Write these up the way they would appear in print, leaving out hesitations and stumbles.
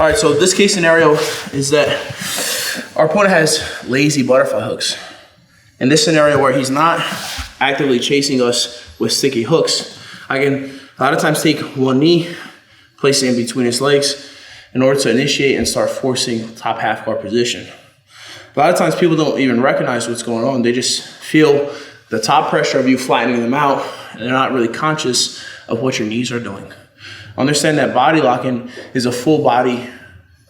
All right, so this case scenario is that our opponent has lazy butterfly hooks. In this scenario where he's not actively chasing us with sticky hooks, I can a lot of times take one knee, place it in between his legs in order to initiate and start forcing top half guard position. A lot of times people don't even recognize what's going on. They just feel the top pressure of you flattening them out, and they're not really conscious of what your knees are doing. Understand that body locking is a full body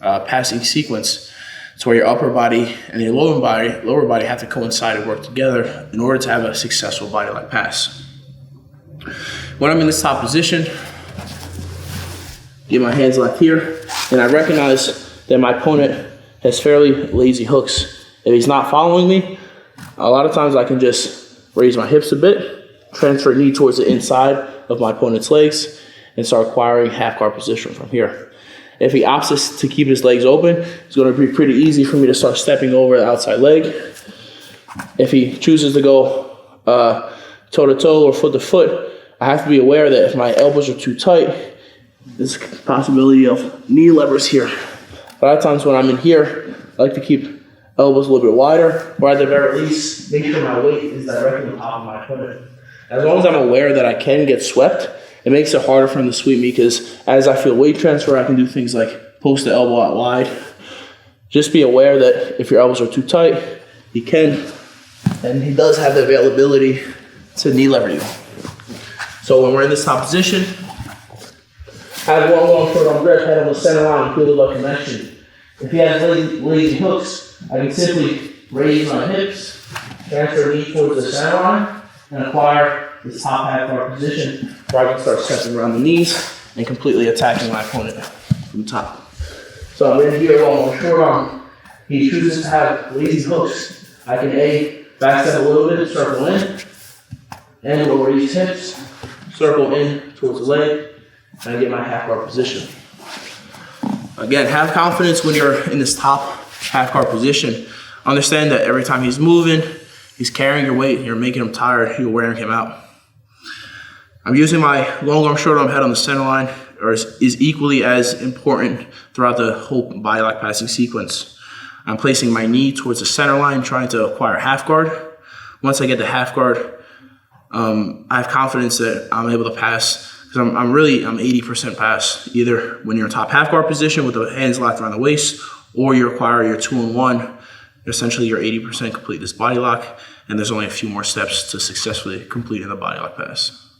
passing sequence. It's where your upper body and your lower body have to coincide and work together in order to have a successful body lock pass. When I'm in this top position, get my hands locked here, and I recognize that my opponent has fairly lazy hooks. If he's not following me, a lot of times I can just raise my hips a bit, transfer knee towards the inside of my opponent's legs, and start acquiring half guard position from here. If he opts to keep his legs open, it's going to be pretty easy for me to start stepping over the outside leg. If he chooses to go toe to toe or foot to foot, I have to be aware that if my elbows are too tight, there's a possibility of knee levers here. A lot of times when I'm in here, I like to keep elbows a little bit wider, or at the very least, make sure my weight is directly on top of my opponent. As long as I'm aware that I can get swept, it makes it harder for him to sweep me, because as I feel weight transfer, I can do things like post the elbow out wide. Just be aware that if your elbows are too tight, he can, and he does have the availability to knee lever you. So when we're in this top position, have one long short arm grip, head on the center line, feel the lock connection. If he has lazy hooks, I can simply raise my hips, transfer knee towards the center line, and acquire this top half guard position where I can start stepping around the knees and completely attacking my opponent from the top. So I'm in here on short arm. He chooses to have lazy hooks. I can backstep a little bit, circle in, and lower these hips, circle in towards the leg, and I get my half guard position. Again, have confidence when you're in this top half guard position. Understand that every time he's moving, he's carrying your weight, you're making him tired, you're wearing him out. I'm using my long arm, short arm head on the center line, or is equally as important throughout the whole body lock passing sequence. I'm placing my knee towards the center line, trying to acquire half guard. Once I get the half guard, I have confidence that I'm able to pass, because I'm 80% pass, either when you're in top half guard position with the hands locked around the waist, or you acquire your 2-in-1. Essentially, you're 80% complete this body lock, and there's only a few more steps to successfully completing the body lock pass.